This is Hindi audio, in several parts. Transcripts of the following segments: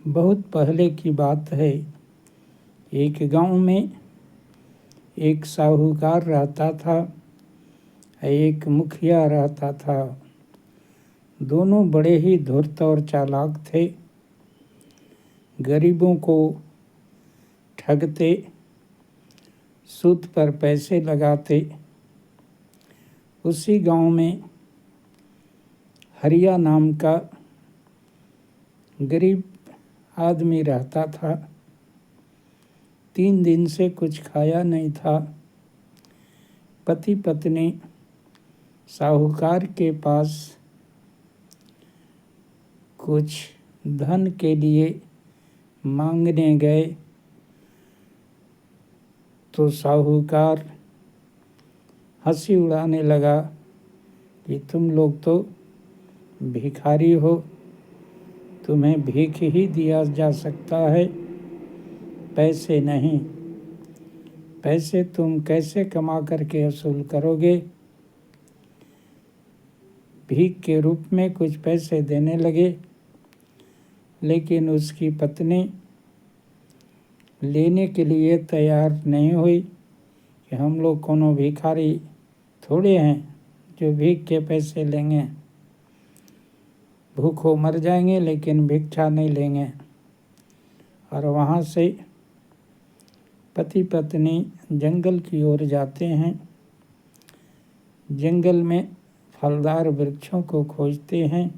बहुत पहले की बात है। एक गांव में एक साहूकार रहता था, एक मुखिया रहता था। दोनों बड़े ही धूर्त और चालाक थे। गरीबों को ठगते, सूद पर पैसे लगाते। उसी गांव में हरिया नाम का गरीब आदमी रहता था। 3 दिन से कुछ खाया नहीं था। पति पत्नी साहूकार के पास कुछ धन के लिए मांगने गए तो साहूकार हंसी उड़ाने लगा कि तुम लोग तो भिखारी हो, तुम्हें भीख ही दिया जा सकता है, पैसे नहीं। पैसे तुम कैसे कमा करके वसूल करोगे? भीख के रूप में कुछ पैसे देने लगे, लेकिन उसकी पत्नी लेने के लिए तैयार नहीं हुई कि हम लोग कोनो भिखारी थोड़े हैं जो भीख के पैसे लेंगे। भूखों मर जाएंगे लेकिन भिक्षा नहीं लेंगे। और वहाँ से पति पत्नी जंगल की ओर जाते हैं। जंगल में फलदार वृक्षों को खोजते हैं।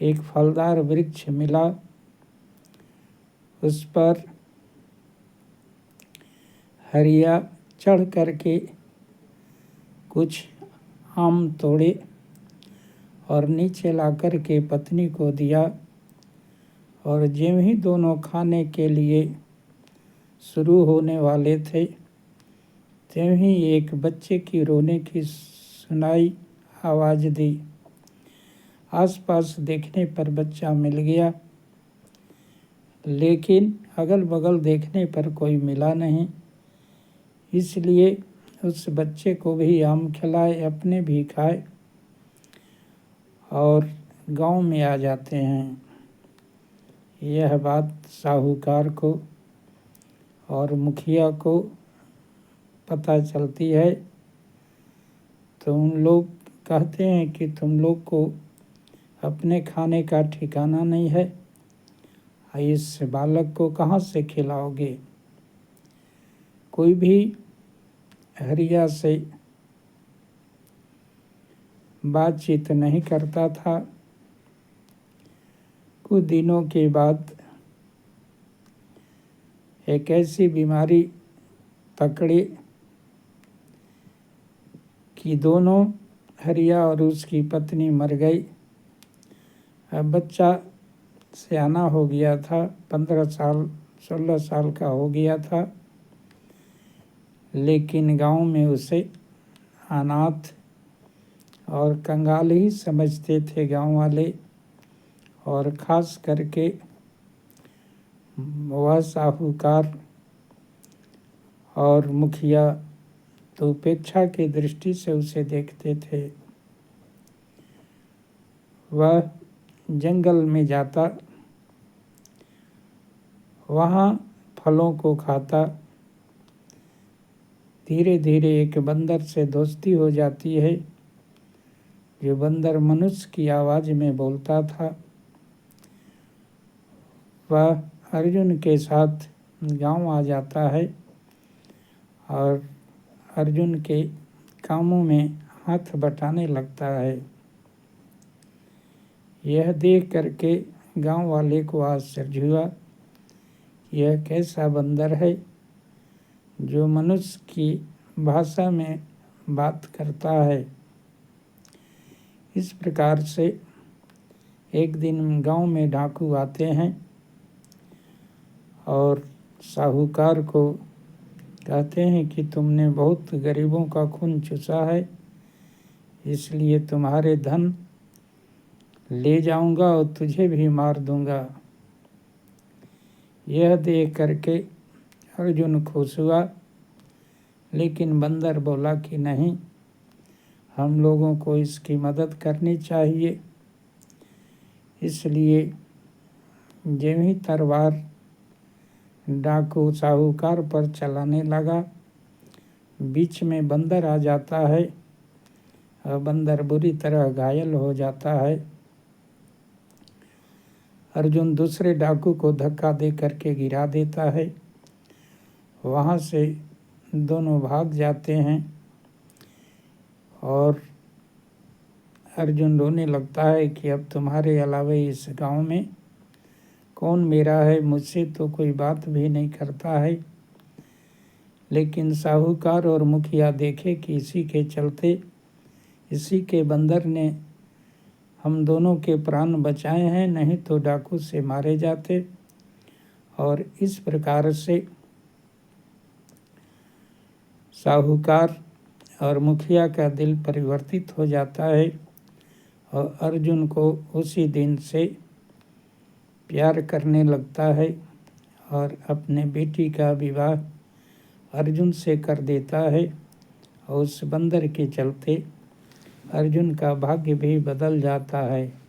एक फलदार वृक्ष मिला, उस पर हरिया चढ़ करके कुछ आम तोड़े और नीचे ला कर के पत्नी को दिया। और ज्यों ही दोनों खाने के लिए शुरू होने वाले थे, त्यों ही एक बच्चे की रोने की सुनाई आवाज़ दी। आसपास देखने पर बच्चा मिल गया, लेकिन अगल बगल देखने पर कोई मिला नहीं। इसलिए उस बच्चे को भी आम खिलाए, अपने भी खाए और गांव में आ जाते हैं। यह बात साहूकार को और मुखिया को पता चलती है, तो उन लोग कहते हैं कि तुम लोग को अपने खाने का ठिकाना नहीं है, इस बालक को कहाँ से खिलाओगे? कोई भी हरिया से बातचीत नहीं करता था। कुछ दिनों के बाद एक ऐसी बीमारी पकड़ी कि दोनों हरिया और उसकी पत्नी मर गई। अब बच्चा सयाना हो गया था, 15 साल 16 साल का हो गया था, लेकिन गांव में उसे अनाथ और कंगाल ही समझते थे गांव वाले। और ख़ास करके वह साहूकार और मुखिया तो उपेक्षा की दृष्टि से उसे देखते थे। वह जंगल में जाता, वहाँ फलों को खाता। धीरे धीरे एक बंदर से दोस्ती हो जाती है, जो बंदर मनुष्य की आवाज़ में बोलता था। वह अर्जुन के साथ गांव आ जाता है और अर्जुन के कामों में हाथ बटाने लगता है। यह देख करके गांव वाले को आश्चर्य हुआ, यह कैसा बंदर है जो मनुष्य की भाषा में बात करता है। इस प्रकार से एक दिन गांव में डाकू आते हैं और साहूकार को कहते हैं कि तुमने बहुत गरीबों का खून चूसा है, इसलिए तुम्हारे धन ले जाऊंगा और तुझे भी मार दूंगा। यह देख करके अर्जुन खुश हुआ, लेकिन बंदर बोला कि नहीं, हम लोगों को इसकी मदद करनी चाहिए। इसलिए ज्यों ही तलवार डाकू साहूकार पर चलाने लगा, बीच में बंदर आ जाता है और बंदर बुरी तरह घायल हो जाता है। अर्जुन दूसरे डाकू को धक्का दे करके गिरा देता है। वहाँ से दोनों भाग जाते हैं और अर्जुन रोने लगता है कि अब तुम्हारे अलावा इस गांव में कौन मेरा है, मुझसे तो कोई बात भी नहीं करता है। लेकिन साहूकार और मुखिया देखे कि इसी के चलते, इसी के बंदर ने हम दोनों के प्राण बचाए हैं, नहीं तो डाकू से मारे जाते। और इस प्रकार से साहूकार और मुखिया का दिल परिवर्तित हो जाता है और अर्जुन को उसी दिन से प्यार करने लगता है और अपने बेटी का विवाह अर्जुन से कर देता है। और उस बंदर के चलते अर्जुन का भाग्य भी बदल जाता है।